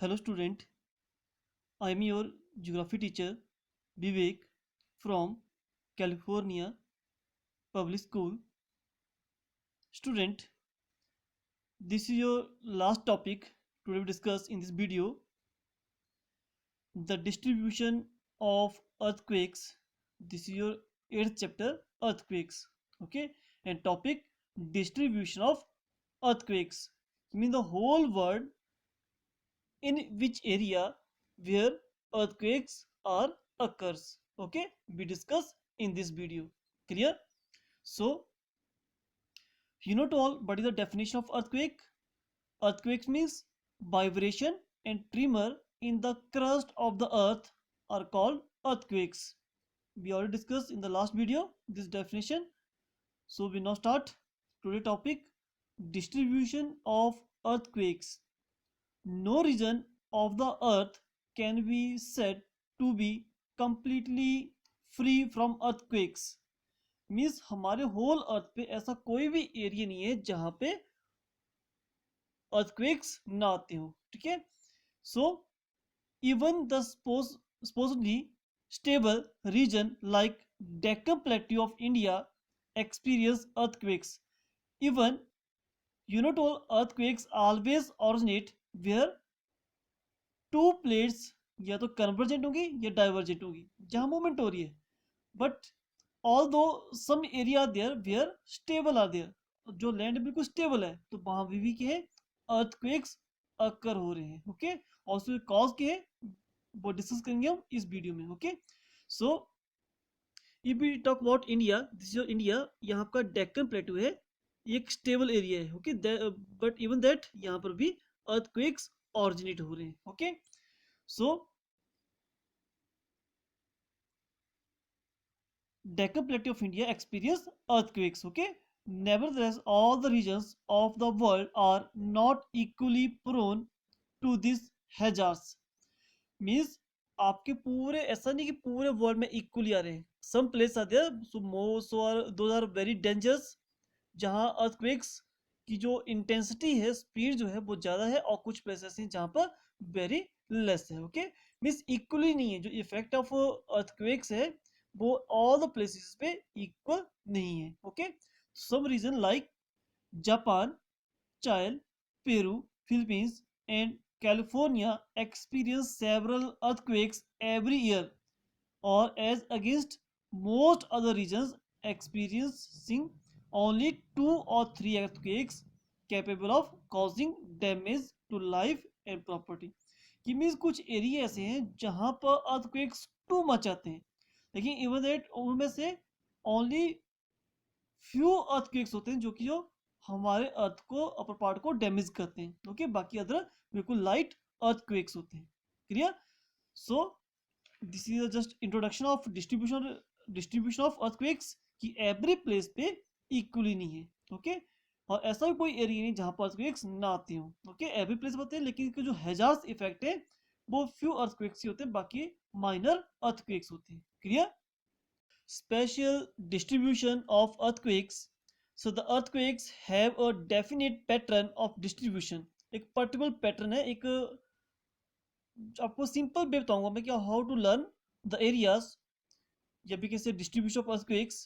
Hello student, I am your geography teacher Vivek from California Public School. Student, this is your last topic today we discuss in this video, the distribution of earthquakes. This is your 8th chapter, earthquakes. Okay, and topic distribution of earthquakes. I mean the whole world in which area where earthquakes are occurs. Okay, we discuss in this video. Clear? So you know to all what is the definition of earthquake. Earthquakes means vibration and tremor in the crust of the earth are called earthquakes. We already discussed in the last video this definition. So we now start today topic, distribution of earthquakes. No region of the earth can be said to be completely free from earthquakes. Means हमारे whole earth पे ऐसा कोई भी area नहीं है जहां पे earthquakes ना आते हो. ठीक है. So even the supposedly stable region like Deccan Plateau of India experience earthquakes. Even all earthquakes always originate where to plates या तो कन्वर्जेंट होगी या डाइवर्जेंट होगी जहां मूवमेंट हो रही है. But all though some area there were stable are there, जो लैंड बिल्कुल स्टेबल है तो वहां भी क्या है अर्थक्वेक्स अकर हो रहे हैं. ओके, और उसके कॉज क्या है वो डिस्कस करेंगे हम इस वीडियो में. Okay, so if we talk about India, this is India. यहाँ का डेक्कन प्लेटू है, एक स्टेबल एरिया है. ओके, बट इवन दैट यहाँ पर भी अर्थक्वेक्स ऑरिजिनेट हो रहे हैं. Okay, so Deccan Plateau of India experience earthquakes. Okay, nevertheless all the regions of the world are not equally prone to these hazards. Means आपके पूरे ऐसा नहीं कि पूरे वर्ल्ड में इक्वली आ रहे हैं. Some place are there so are those are very dangerous, जहां अर्थक्वेक्स की जो इंटेंसिटी है, स्पीड जो है वो ज़्यादा है, और कुछ प्लेसेस हैं जहां पर वेरी लेस है. ओके, मीन्स इक्वली नहीं है. जो इफेक्ट ऑफ अर्थक्वेक्स है वो ऑल द प्लेसेस पे इक्वल नहीं है. Okay, some region like Japan, Chile, Peru, Philippines and California experience several earthquakes every year, or as against most other regions experiencing only 2 or 3 earthquakes capable of causing damage to life and property. कि means कुछ area ऐसे हैं जहां पर earthquakes too much आते हैं, लेकिन even that उनमें से ओनली फ्यू earthquakes होते हैं जो हमारे अर्थ को अपर पार्ट को डैमेज करते हैं. ओके, बाकी अदर बिल्कुल लाइट अर्थक्वेक्स होते हैं. Clear? So this is just introduction of distribution of earthquakes कि एवरी प्लेस पे इक्वली नहीं है. ओके, और ऐसा भी कोई एरिया नहीं जहां पर अर्थक्वेक्स ना आते हो. ओके, एवरी प्लेस होते हैं, लेकिन जो हैजार्ड्स इफेक्ट है वो फ्यू अर्थक्वेक्स ही होते हैं, बाकी माइनर अर्थक्वेक्स होते हैं. Clear? Special distribution of earthquakes. So the earthquakes have a definite pattern of distribution. एक पर्टिकुलर पैटर्न है. एक आपको सिंपल वे बताऊंगा मैं क्या how to learn the areas या भी कैसे distribution of earthquakes.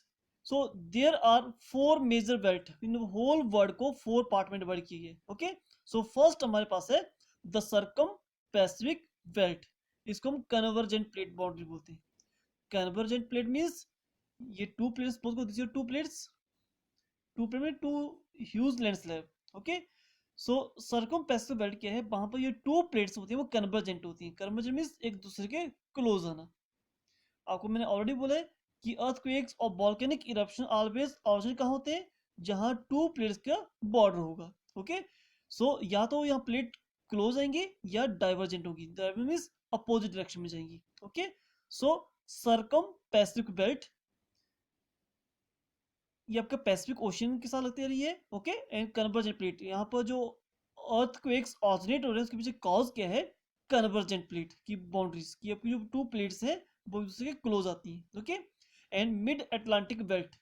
So there are 4 major belt. In whole world को 4 पार्ट में डिवाइड किए गए. ओके, सो फर्स्ट हमारे पास है द सर्कम पैसिफिक बेल्ट. इसको हम कन्वर्जेंट प्लेट बाउंड्री बोलते हैं. कन्वर्जेंट प्लेट मीन्स ये 2 प्लेट्स, सपोज को दिस 2 प्लेट्स, 2 प्लेट में 2 ह्यूज लैंड स्लैब. ओके, सो सर्कम पैसिफिक बेल्ट क्या है, वहां पर ये 2 प्लेट्स होती हैं वो कन्वर्जेंट होती हैं. कन्वर्जेंट मीन्स एक दूसरे के क्लोज आना. आपको मैंने ऑलरेडी बोला है कि अर्थक्वेक्स और वोल्केनिक इरप्शन ऑलवेज ऑरिजिन कहाँ होते हैं, जहां 2 प्लेट्स का बॉर्डर होगा. ओके, सो या तो यहाँ प्लेट क्लोज आएंगे या डाइवर्जेंट होगी. डाइवर्जेंट मीन्स अपोजिट डायरेक्शन में जाएंगी. ओके, सो सर्कम पैसिफिक बेल्ट ये आपका पैसिफिक ओशियन के साथ लगती रही है. ओके, एंड कन्वर्जेंट प्लेट, यहाँ पर जो अर्थक्वेक्स ऑरिजिनेट हो रहे हैं उसके पीछे कॉज क्या है, कन्वर्जेंट प्लेट की बाउंड्रीज की आपकी जो 2 प्लेट्स हैं वो एक दूसरे के क्लोज आती हैं. Okay, and mid Atlantic belt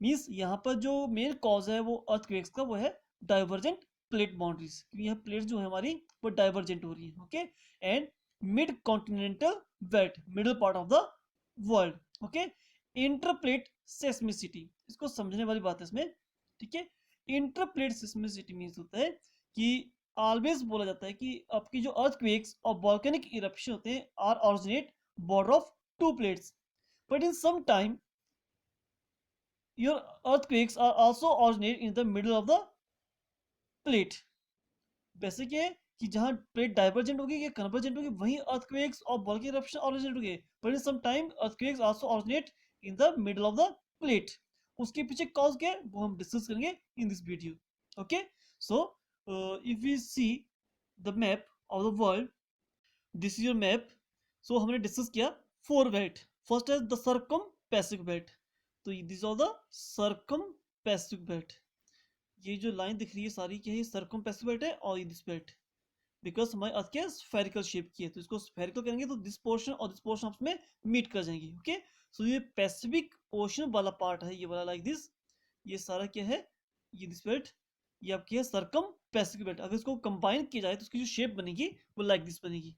means यहाँ पर जो मेन कॉज है वो अर्थक्वेक्स का वो है डाइवर्जेंट प्लेट बाउंड्रीज, क्योंकि यहाँ प्लेट जो है हमारी वो डाइवर्जेंट हो रही है, okay. And mid continental belt, middle part of the world, okay. Interplate seismicity, इसको समझने वाली बात है इसमें, ठीक है। इंटरप्लेट सेस्मिसिटी मीन्स होता है कि ऑलवेज बोला जाता है कि आपकी जो अर्थक्वेक्स और वोल्केनिक इरप्शन होते हैं or originate border of two plates, but in some time your earthquakes are also originate in the middle of the plate। वैसे क्या है कि जहां प्लेट डाइवर्जेंट होगी या कन्वर्जेंट होगी वहीं अर्थक्वेक्स और वोल्केनिक इरप्शन ओरिजिनेट होंगे, but in some time earthquakes also originate in the middle of the plate. उसके पीछे कॉज क्या है वो हम डिस्कस करेंगे in this video, okay. So if we see the map of the world, this is your map. So हमने discuss किया four belt. First है द सर्कम पैसिफिक बेल्ट, तो this are the circum Pacific belt. ये जो line दिख रही है सारी क्या है, सर्कम पैसिफिक बेल्ट है और ये दिस बेल्ट, बिकॉज हमारी अर्थ क्या स्फेरिकल शेप की है, तो इसको स्फेरिकल करेंगे तो दिस पोर्शन और दिस पोर्शन आपस में मीट कर जाएंगे, ओके। सो ये पैसिफिक ओशन वाला पार्ट है, ये वाला लाइक दिस, ये सारा क्या है, ये दिस बेल्ट, ये आपकी है सर्कम पैसिफिक बेल्ट। अगर इसको कंबाइन किया जाए तो उसकी जो शेप बनेगी वो लाइक दिस बनेगी।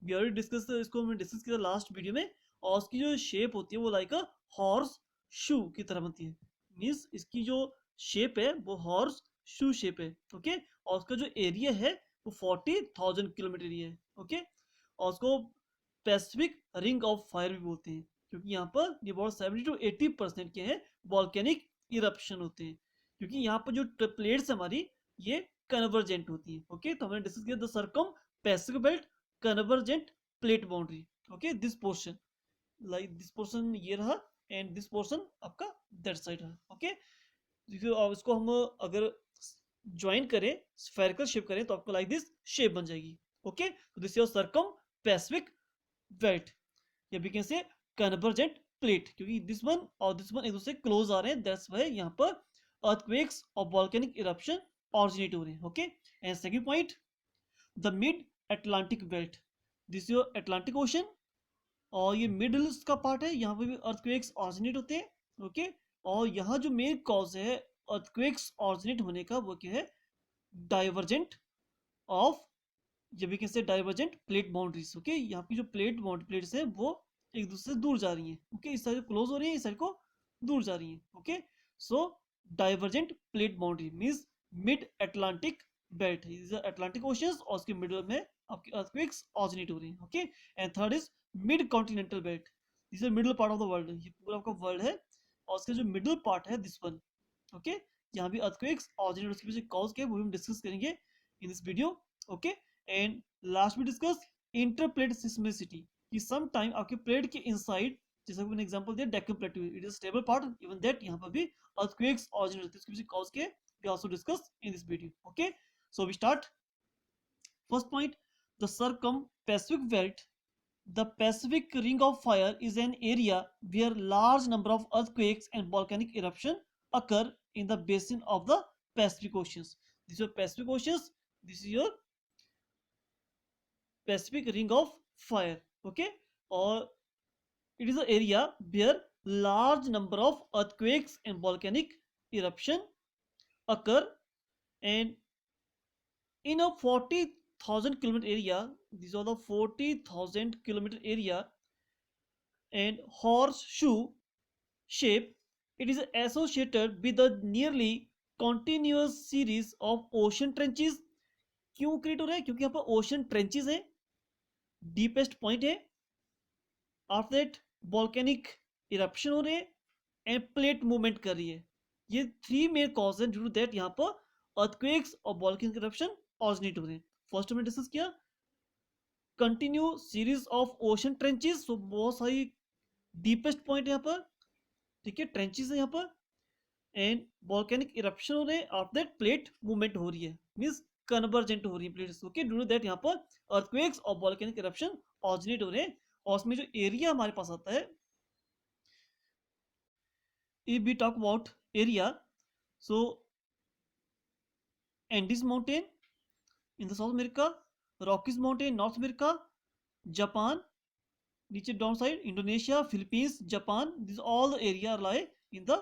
वी ऑलरेडी डिस्कस, इसको हमने डिस्कस किया लास्ट वीडियो में, और उसकी जो शेप होती है वो लाइक अ हॉर्स शू की तरह बनती है। मीन्स इसकी जो शेप है वो हॉर्स शू शेप है, ओके। और उसका जो एरिया है वो 40,000 किलोमीटर एरिया है, ओके। और उसको पैसिफिक रिंग ऑफ फायर भी बोलते हैं, क्योंकि यहाँ पर ये बहुत 70 to 80% के हैं वॉल्केनिक इरप्शन होते हैं, क्योंकि यहाँ पर जो प्लेट्स हमारी ये कन्वर्जेंट होती है, ओके। तो हमने डिस्कस किया the circum Pacific belt convergent plate boundary, okay. This portion like this portion ये रहा एंड दिस पोर्शन आपका दैट साइड रहा, ओके। इसको हम अगर ज्वाइन करें, स्फेरिकल शेप करें तो आपको लाइक दिस शेप बन जाएगी, ओके। तो this your circum Pacific belt, या we can say convergent plate, क्योंकि दिस वन और दिस वन एक दूसरे क्लोज आ रहे हैं, दैट्स व्हाई यहाँ पर अर्थक्वेक्स और वोल्केनिक इरप्शन ऑरिजिनेट हो रहे हैं, okay. And second point the mid Atlantic belt, this your Atlantic ocean, और ये मिडल का पार्ट है, यहाँ पे भी अर्थक्वेक्स ऑरिजिनेट होते हैं, ओके। और यहाँ जो मेन कॉज है अर्थक्वेक्स ऑरिजिनेट होने का वो क्या है, डाइवर्जेंट ऑफ, ये भी कैसे डाइवर्जेंट प्लेट बाउंड्रीज, ओके। यहाँ की जो प्लेट्स है वो एक दूसरे से दूर जा रही हैं, ओके। इस साइड क्लोज हो रही है, इस साइड को दूर जा रही हैं, okay. So divergent plate boundary means mid Atlantic belt, Atlantic ocean और उसके मिडल में आपकी अर्थक्वेक्स ऑरिजिनेट हो रही हैं, okay. And third is mid continental belt, this is middle part of the world, ये पूरा आपका वर्ल्ड है और उसका जो मिडल पार्ट है दिस वन, ओके। यहाँ भी अर्थक्वेक्स ऑरिजिनेट, उसके पीछे कॉज क्या है वो हम डिस्कस करेंगे in this video, okay. And last में डिस्कस इंटरप्लेट सिस्मिसिटी, कि सम टाइम आपके प्लेट के इनसाइड, जैसा कि मैंने एग्जांपल दिया Deccan प्लेटू, it is stable part, even that यहाँ पर भी अर्थक्वेक्स ऑरिजिनेट होती है, उसके पीछे कॉज के we also discuss in this video, okay. So we start. First point the circum Pacific belt, the Pacific Ring of Fire is an area where large number of earthquakes and volcanic eruptions occur in the basin of the Pacific Oceans. This is your Pacific Oceans. This is your Pacific Ring of Fire. Okay, or it is an area where large number of earthquakes and volcanic eruption occur, and in a 40,000 kilometer area, these are the 40,000 kilometer area and horseshoe shape, it is associated with a nearly continuous series of ocean trenches. क्यों create हो रहा है, क्योंकि यहाँ पर ocean trenches है, deepest point है, after that volcanic eruption हो रहे हैं एंड प्लेट मूवमेंट कर रही है। ये थ्री मेन कॉज है ड्यू टू दैट यहाँ पर अर्थक्वेक्स और वॉल्केनिक इरप्शन ऑरिजिनेट हो रहे हैं। फर्स्ट हमने डिस्कस किया continue series of ocean trenches, so बहुत सारी डीपेस्ट पॉइंट है यहाँ पर, ठीक है, ट्रेंचेस है यहाँ पर, एंड वॉल्केनिक इरप्शन हो रहे हैं, आफ्टर दैट प्लेट मूवमेंट हो रही है, मींस कन्वर्जेंट हो रही है plates, okay. Due to that यहाँ पर अर्थक्वेक्स और वॉल्केनिक इरप्शन ऑरिजिनेट हो रहे हैं। और उसमें जो एरिया हमारे पास आता है, if we talk about area, so Andes mountain in the South America, Rockies mountain North America, Japan नीचे down side, Indonesia, Philippines, Japan, this all the area lie in the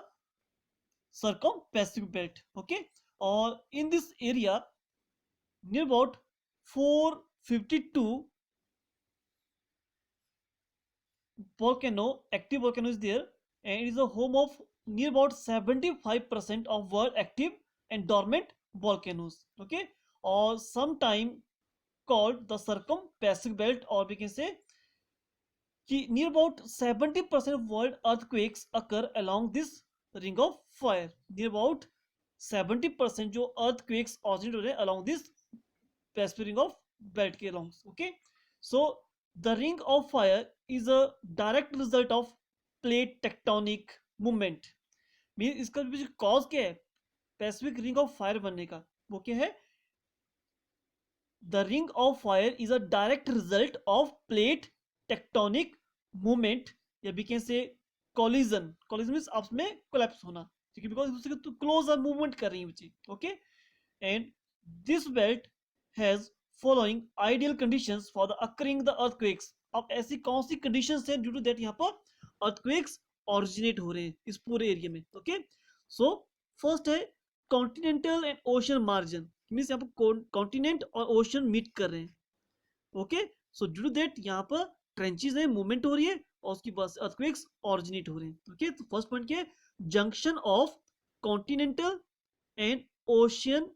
circum Pacific belt, okay. और in this area near about 452 active volcano is there, and it is the home of near about 75% of world active and dormant volcanoes. Okay, or sometime called the circum-Pacific belt, or we can say near about 70% of world earthquakes occur along this ring of fire. Near about 70% जो earthquakes originate हो रहे हैं along this Pacific ring of belt के along. Okay, so the ring of fire is a direct result of plate tectonic movement. Mean इसका पीछे cause क्या है Pacific ring of fire बनने का? वो क्या है? The ring of fire is a direct result of plate tectonic movement, या we can say collision. Collision means आपस में collapse होना, ठीक है, because दूसरे के close a movement कर रही है बच्ची. Okay, and this belt has following ideal conditions for the occurring the earthquakes. अब ऐसी कौन सी conditions हैं due to that यहाँ पर earthquakes originate हो रहे हैं इस पूरे एरिया में? Okay, so first है continental and ocean margin, means यहाँ पर कॉन्टिनेंट और ओशन मीट कर रहे हैं. Okay, so due to that यहाँ पर ट्रेंचेस है, मूवमेंट हो रही है और उसकी वजह से अर्थक्वेक्स ओरिजिनेट हो रहे हैं. ओके, तो फर्स्ट पॉइंट क्या है? Junction of continental and ocean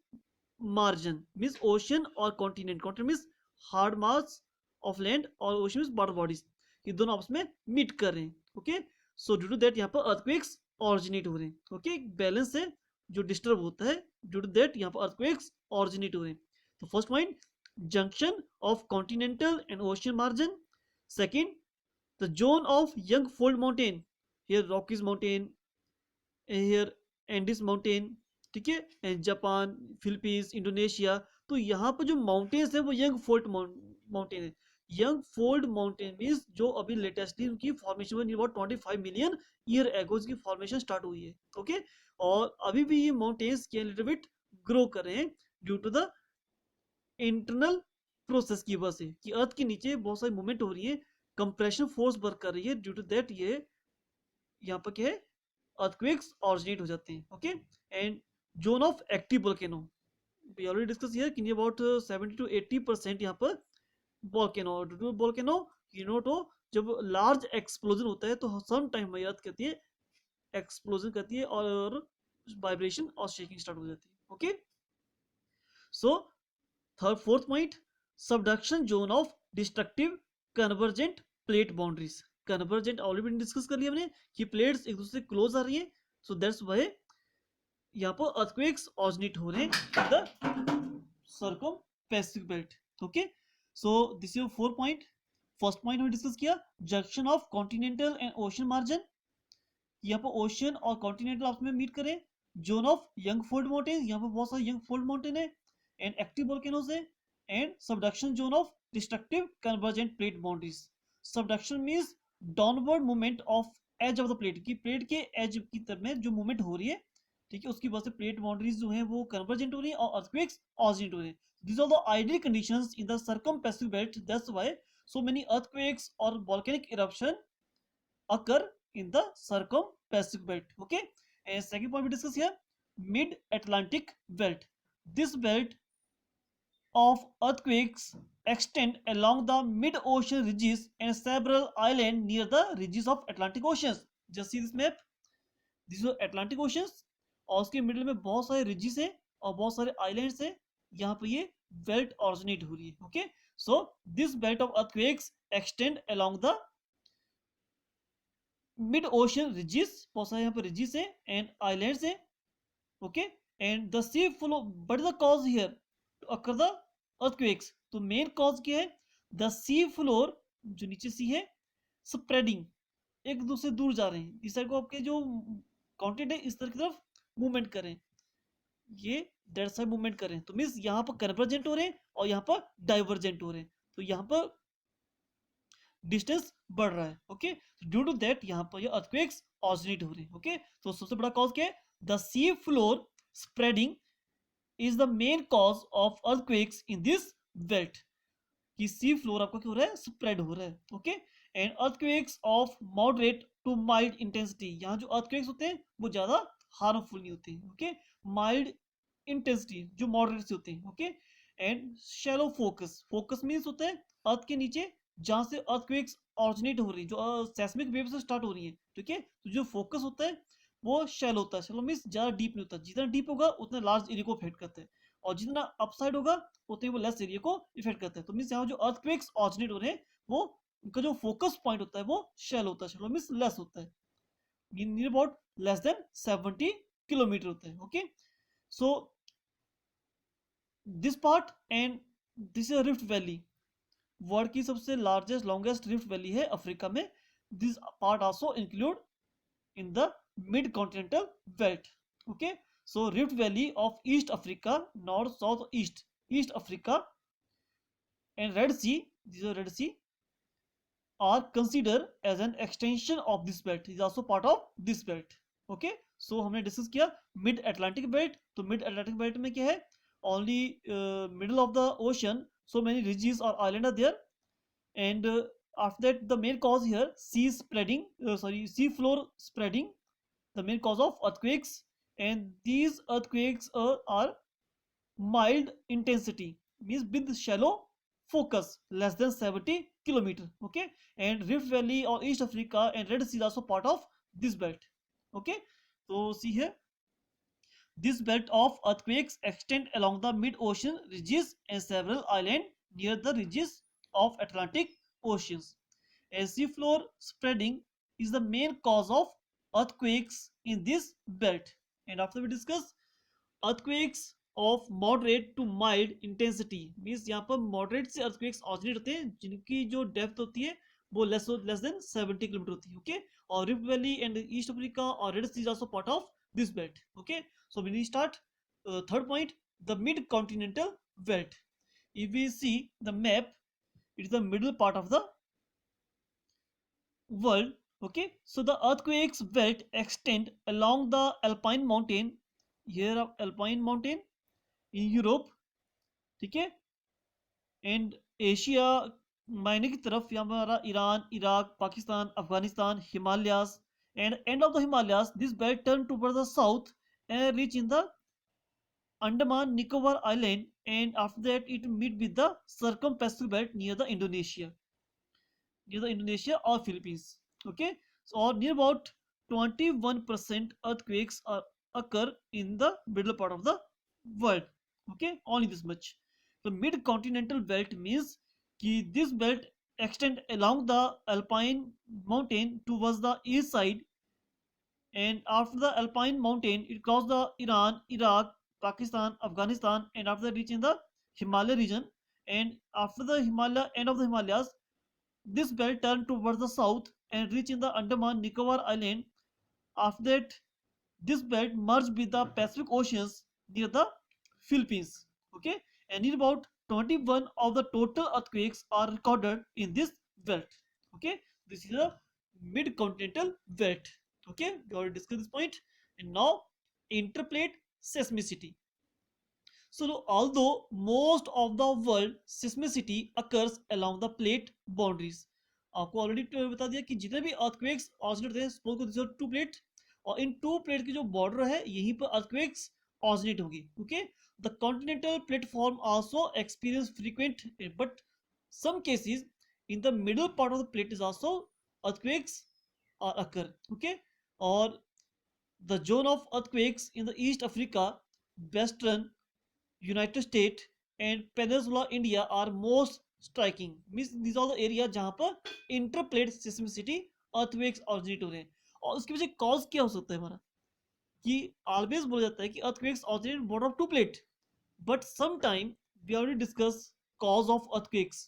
margin, means ocean और continent. Continent means hard mass of land और ओशन मीन्स वाटर बॉडीज, ये दोनों आपस में मीट कर रहे हैं. Okay, so due to that यहाँ पर अर्थक्वेक्स ओरिजिनेट हो रहे हैं. ओके, बैलेंस है जो डिस्टर्ब होता है, ड्यू टू दैट यहाँ पर अर्थक्वेक्स ओरिजिनेट हो रहे हैं. तो first point junction of continental and ocean margin. Second the zone of young fold mountain, here Rockies mountain, here Andes mountain, ठीक है, एंड जापान, फिलीपींस, इंडोनेशिया. तो यहाँ पर जो माउंटेन्स है वो यंग फोल्ड माउंटेन है. यंग फोल्ड माउंटेन मीन्स जो अभी लेटेस्टली उनकी फॉर्मेशन हुई, अबाउट 25 मिलियन ईयर एगो की फॉर्मेशन स्टार्ट हुई है. ओके, और अभी भी ये माउंटेन्स के लिटिल बिट ग्रो कर रहे हैं due to the internal process की वजह से कि अर्थ के नीचे बहुत सारी मूवमेंट हो रही है, कंप्रेशन फोर्स वर्क कर रही है, ड्यू टू दैट ये यहाँ पर क्या है अर्थक्वेक्स ओरिजिनेट हो जाते हैं. Okay, and zone of active volcano we already discuss here कि अबाउट 70 to 80% यहाँ पर वोल्केनो. वोल्केनो यू नो तो जब लार्ज एक्सप्लोजन होता है तो सम टाइम अर्थ कहती है एक्सप्लोजन करती है और वाइब्रेशन और शेकिंग स्टार्ट हो जाती है. Okay, so third fourth point subduction zone of destructive convergent plate boundaries. Convergent already discuss कर लिया हमने कि प्लेट्स एक दूसरे क्लोज आ रही हैं, सो दैट्स व्हाई यहाँ पर अर्थक्वेक्स ओरिजिनेट हो रहे हैं in the circum Pacific belt. Okay, so this is four point. First point हमने डिस्कस किया junction of continental and ocean margin, यहाँ पर ओशन और कॉन्टिनेंटल आपस में मीट करें. Zone of young fold mountain, यहाँ पर बहुत सारे यंग फोल्ड माउंटेन है एंड एक्टिव वोल्केनोज है. And subduction zone of destructive convergent plate boundaries. Subduction means downward movement of edge of the plate, की प्लेट के एज की तरफ में जो मूवमेंट हो रही है, ठीक है, उसकी वजह से प्लेट बाउंड्रीज जो है वो कन्वर्जेंट हो रही है और अर्थक्वेक्स ओरिजिनेट हो रहे हैं. These are the ideal conditions in the circum-Pacific belt. That's why so many earthquakes or volcanic eruption occur in the circum-Pacific belt. Okay, and second point we discuss here mid-Atlantic belt. This belt of earthquakes extend along the mid-ocean ridges and several islands near the ridges of Atlantic Oceans. Just see this map. These are Atlantic Oceans और उसके middle में बहुत सारे रिजिस हैं और बहुत सारे islands हैं, यहाँ पे ये बेल्ट ऑरिजिनेट हो रही है. Okay, so this belt of earthquakes extend along the mid ocean ridges, बहुत सारे यहाँ पे रिजिस हैं एंड आइलैंड्स हैं. Okay, and the sea floor, but the cause here to occur the earthquakes. तो मेन कॉज क्या है? द सी फ्लोर, जो नीचे सी है, स्प्रेडिंग, एक दूसरे दूर जा रहे हैं. इस साइड को आपके जो कॉन्टिनेंट है इस तरह की तरफ मूवमेंट करें, ये दैट साइड मूवमेंट करें, तो मींस यहाँ पर कन्वर्जेंट हो रहे हैं और यहाँ पर डाइवर्जेंट हो रहे हैं, तो यहाँ पर डिस्टेंस बढ़ रहा है. ओके, ड्यू टू दैट यहाँ पर ये अर्थक्वेक्स ऑरिजिनेट हो रहे हैं. ओके, तो सबसे बड़ा कॉज क्या है? The sea floor spreading is the main cause of earthquakes in this belt. कि सी फ्लोर आपका क्या हो रहा है? स्प्रेड हो रहा है. Okay, and earthquakes of moderate to mild intensity, यहाँ जो अर्थक्वेक्स होते हैं वो ज्यादा हार्मफुल नहीं होते हैं. ओके, माइल्ड इंटेंसिटी जो मॉडरेट से होते हैं, okay. And shallow focus, focus means होता है अर्थ के नीचे जहां से अर्थक्वेक्स ऑरिजिनेट हो रही है, जो सेस्मिक वेव से स्टार्ट हो रही है, ठीक है। तो जो फोकस होता है वो शैलो होता है, शैलो मीन्स ज्यादा डीप नहीं होता, जितना डीप होगा उतना लार्ज एरिया को इफेक्ट करता है, और जितना अपसाइड होगा उतने वो लेस एरिया को इफेक्ट करता है। तो मीन्स यहाँ जो अर्थक्वेक्स ऑरिजिनेट हो रहे हैं वो उनका जो फोकस पॉइंट होता है वो शैलो होता है, शैलो मीन्स लेस होता है, near about less than 70 kilometre होता है, okay. So this part and this is rift valley, world की सबसे लार्जेस्ट लॉन्गेस्ट रिफ्ट वैली है अफ्रीका में। This part also include in the mid-continental belt. Okay, so Rift Valley of East Africa, North, South, East, East Africa, and Red Sea. These are Red Sea are considered as an extension of this belt. Is also part of this belt. Okay, so हमने discuss किया mid Atlantic belt. तो mid Atlantic belt में क्या है, only middle of the ocean, so many ridges or island are there, and after that the main cause here sea spreading, sea floor spreading, the main cause of earthquakes, and these earthquakes are mild intensity, means with shallow focus less than 70 kilometer, okay. And Rift Valley or East Africa and Red Sea is also part of this belt, okay. So see here, this belt of earthquakes extend along the mid-ocean ridges and several islands near the ridges of Atlantic oceans. As seafloor spreading is the main cause of earthquakes in this belt. And after we discuss earthquakes of moderate to mild intensity, means यहाँ पर moderate से earthquakes originate होते हैं जिनकी जो depth होती है वो less than 70 किलोमीटर होती है, okay. और Rift Valley and East Africa or Red Sea is also part of this belt, okay. So when we start third point, the mid-continental belt. If we see the map, it is the middle part of the world, okay. So the earthquakes belt extend along the Alpine mountain, here of Alpine mountain in Europe, ठीक है, and Asia मायने की तरफ यहाँ पर हमारा Iran, Iraq, Pakistan, Afghanistan, Himalayas, and end of the Himalayas this belt turn towards the south and reach in the Andaman Nicobar Island, and after that it meet with the circumpacific belt near the Indonesia or Philippines, okay. So or near about 21% earthquakes occur in the middle part of the world, okay, only this much. The mid-continental belt means कि this belt extend along the Alpine mountain towards the east side, and after the Alpine mountain it crosses the Iran, Iraq, Pakistan, Afghanistan, and after that reach in the Himalaya region, and after the Himalaya end of the Himalayas this belt turn towards the south and reach in the Andaman Nicobar Island. After that this belt merged with the Pacific Oceans near the Philippines, okay. And in about 21 of the total earthquakes are recorded in this belt, okay. This is a mid-continental belt, okay. We already discussed this point. And now interplate seismicity. So although most of the world seismicity occurs along the plate boundaries, आपको already बता दिया कि जितने भी earthquakes originate होते हैं, suppose को this to plate, और इन टू प्लेट की जो बॉर्डर है यहीं पर अर्थक्वेक्स ऑरिजिनेट होगी, okay. The continental platform also experience frequent but some cases in the middle part of the plate is also earthquakes occur, okay. Or the zone of earthquakes in the East Africa, Western United States and Peninsula India are most striking, means these are the areas जहाँ पर interplate seismicity earthquakes originate हो रहे हैं. और उसके पीछे cause क्या हो सकता है हमारा, कि always बोला जाता है कि earthquakes originate bottom of two plate, but sometime we already discuss cause of earthquakes.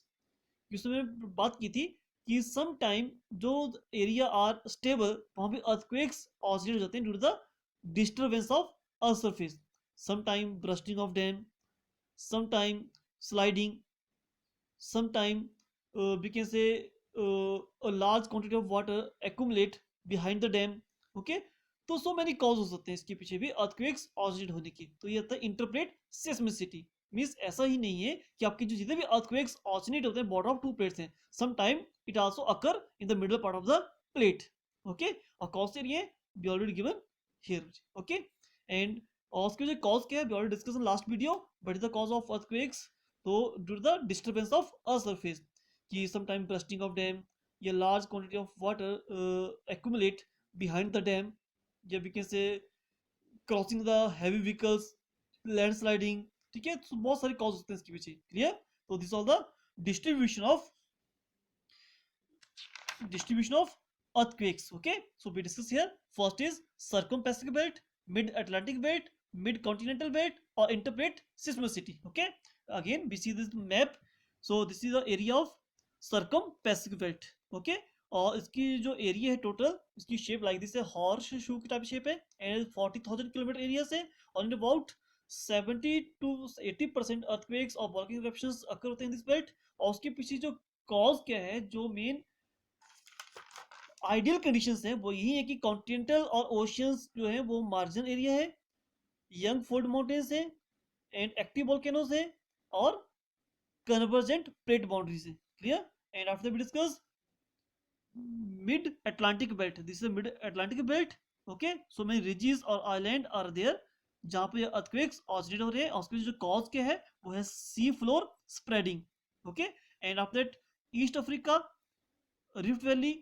इसमें बात की थी कि सम टाइम जो एरिया आर स्टेबल वहां पे अर्थक्वेक्स ऑसिलेट हो जाते हैं due to the disturbance of earth surface, some time bursting of dam, some time sliding, some time we can say a large quantity of water accumulate behind the dam, okay. तो so many cause हो सकते हैं इसके पीछे भी earthquakes originate होने की. तो ये होता है इंटरप्रेट सेस्मिसिटी, मीन्स ऐसा ही नहीं है कि आपकी जो जितने भी अर्थक्वेक्स ऑरिजिनेट होते हैं बॉर्डर ऑफ टू प्लेट्स हैं, some time it also occur in the middle part of the plate, okay. और कौन से area we already given here, okay. And और उसके जो कॉज क्या है, we already discuss in last video, but is the cause of earthquakes, तो due to the disturbance of earth surface, कि समटाइम बस्टिंग ऑफ डैम, या large quantity of water accumulate behind the dam, या we can से crossing the heavy vehicles, landsliding, ठीक है, तो बहुत सारे कॉज होते हैं इसके पीछे, क्लियर। तो this all the distribution of earthquakes. Okay, so we discuss here. First is circumpacific belt, mid-Atlantic belt, mid-continental belt, or interplate seismicity. Okay, again we see this map. So this is the area of circumpacific belt. Okay, और इसकी जो area है total, इसकी shape like this है, horse shoe की type shape है, and 40,000 kilometre area से, और इन अबाउट 70 to 80% अर्थक्वेक्स और वॉल्केनिक इरप्शंस अकर होते हैं इन दिस बेल्ट। और उसके पीछे जो कॉज क्या है, जो मेन आइडियल कंडीशंस है, वो यही है कि कॉन्टिनेंटल और ओशियंस जो है वो मार्जिन एरिया है, यंग फोल्ड माउंटेन्स है, एंड एक्टिव वोल्केनोस है, और कन्वर्जेंट प्लेट बाउंड्रीज है, clear. And after we discuss mid Atlantic belt, this is mid Atlantic belt. Okay, so many ridges और आइलैंड आर देयर जहां पे earthquakes oscillate हो रहे हैं, और उसके जो कॉज क्या है वो है sea floor spreading. Okay, and after that east Africa, rift valley,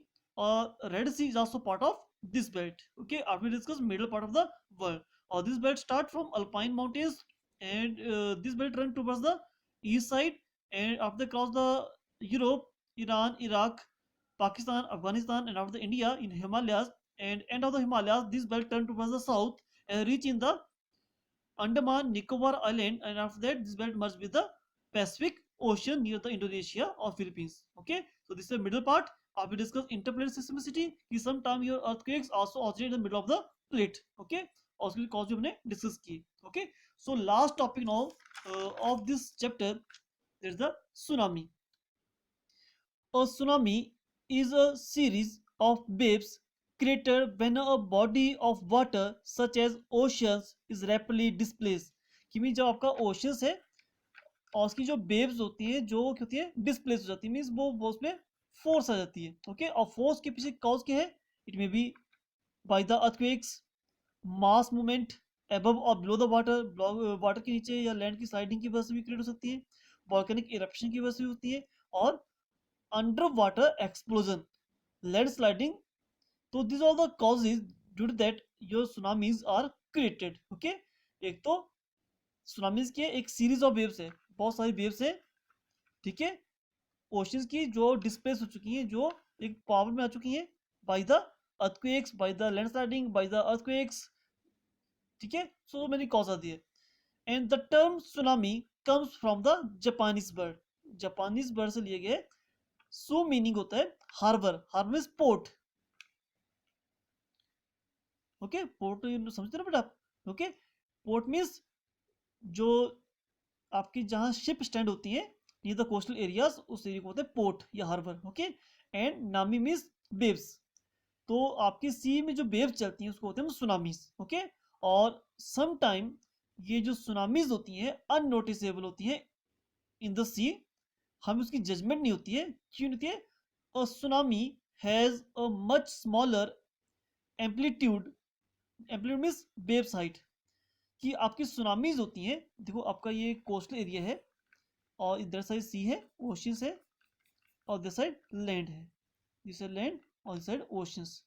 Red Sea is also part of this belt. Okay, after we discuss middle part of the world, or this belt start from Alpine mountains, and this belt run towards the east side, and after they cross the Europe, Iran, Iraq, Pakistan, Afghanistan, and after the India in Himalayas, and end of the Himalayas, this belt turn towards the south and reach in the Andaman Nicobar Island, and after that this belt merges with the Pacific Ocean near the Indonesia or Philippines. Okay, so this is the middle part. We discuss interplate seismicity. Sometimes your earthquakes also originate in the middle of the plate. Okay, और उसके cause भी हमने discuss किए. Okay, so last topic now of this chapter is the tsunami. A tsunami is a series of waves created when a body of water such as oceans is rapidly displaced. कि mean जब आपका oceans है और उसकी जो waves होती है जो क्या होती है displace हो जाती है, मीन्स वो उसमें force आ जाती है। ओके, और force के पीछे cause क्या है? It may be by the earthquakes, mass movement above or below the water, water के नीचे या लैंड की स्लाइडिंग की वजह से भी क्रिएट हो सकती है, वॉल्केनिक इरप्शन की वजह से भी होती है, और अंडर वाटर एक्सप्लोजन, लैंडस्लाइडिंग। तो this are the causes due to that your tsunamis are created. Okay, एक तो सुनामीज की एक सीरीज ऑफ वेव्स है, बहुत सारी वेव्स है, ठीक है, ओशंस की जो डिस्प्लेस हो चुकी हैं, जो एक पावर में आ चुकी हैं by the earthquakes, by the landsliding, by the earthquakes, ठीक है। सो मेनी कॉज आती है, and the term tsunami comes from the Japanese word, Japanese word से लिए गए। सो मीनिंग होता है harbour, harbour means port. Okay, port समझते ना बेटा आप? ओके, पोर्ट मींस जो आपकी जहां शिप स्टैंड होती है नियर द कोस्टल एरियाज, उस एरिया को होता है पोर्ट या हार्बर। ओके, एंड नामी मींस वेव्स, तो आपकी सी में जो वेव्स चलती हैं उसको होते हैं सुनामीज। ओके, और सम टाइम ये जो सुनामीज होती हैं अननोटिसेबल होती हैं इन द सी, हमें उसकी जजमेंट नहीं होती है, क्यों नहीं होती है? अ tsunami has a much smaller amplitude, amplitude means waves height, कि आपकी सुनामीज होती हैं, देखो आपका ये कोस्टल एरिया है और इधर साइड सी है, ओशियंस है, और इधर साइड लैंड है, दिस साइड लैंड और इस साइड ओशियंस।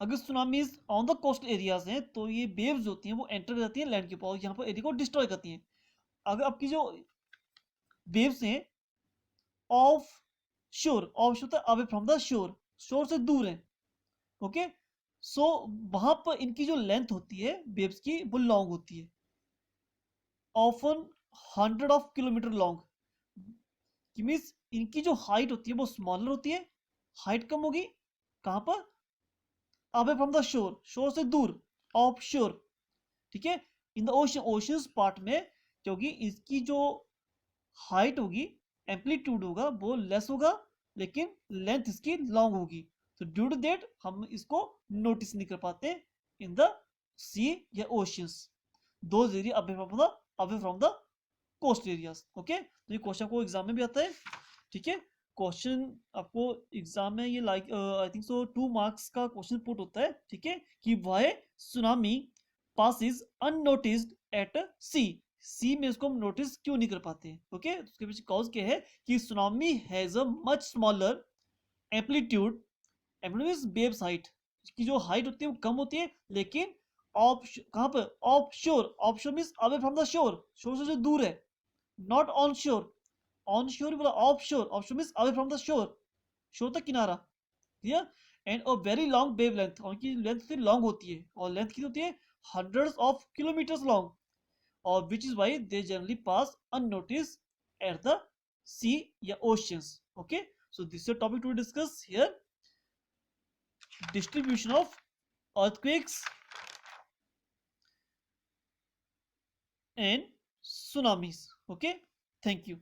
अगर tsunamis on the coast areas हैं तो ये वेव्स होती हैं वो एंटर कर जाती हैं लैंड के ऊपर, यहाँ पर एरिया को डिस्ट्रॉय करती हैं। अगर आपकी जो वेव्स हैं ऑफ शोर, ऑफ शोर अवे फ्रॉम द शोर, शोर से दूर है, ओके, सो वहां पर इनकी जो लेंथ होती है वेव्स की वो लॉन्ग होती है, ऑफन 100 ऑफ किलोमीटर लॉन्ग, कि मीन्स इनकी जो हाइट होती है वो स्मॉलर होती है, हाइट कम होगी कहां पर? अवे फ्रॉम द शोर, शोर से दूर, ऑफ शोर, ठीक है। In the ocean, oceans part में क्योंकि इसकी जो हाइट होगी, एम्पलीट्यूड होगा वो लेस होगा, लेकिन लेंथ इसकी लॉन्ग होगी, तो ड्यू टू दैट हम इसको नोटिस नहीं कर पाते इन द सी या oceans, those area away from the coast areas. Okay, तो ये क्वेश्चन को एग्जाम में भी आता है, ठीक है। क्वेश्चन आपको एग्जाम में ये like I think so 2 marks का क्वेश्चन पुट होता है, ठीक है, कि why tsunami passes unnoticed at sea. Sea में इसको हम नोटिस क्यों नहीं कर पाते? ओके, उसके पीछे कॉज क्या है कि tsunami has a much smaller amplitude. Amplitude means waves height, की जो हाइट होती है वो कम होती है, लेकिन ऑफ कहाँ पर? ऑफ शोर। ऑफ शोर means away from the shore, शोर से जो दूर है, not on shore. On shore बोला, off shore. Off shore means away from the shore, shore तक किनारा। Clear? And a very long wave length, उनकी लेंथ से लॉन्ग होती है, और लेंथ कितनी होती है? हंड्रेड्स ऑफ किलोमीटर्स लॉन्ग, और which is why they generally pass unnotice at the sea या oceans. Okay, so this is a topic to discuss here, distribution of earthquakes and tsunamis. Okay, thank you.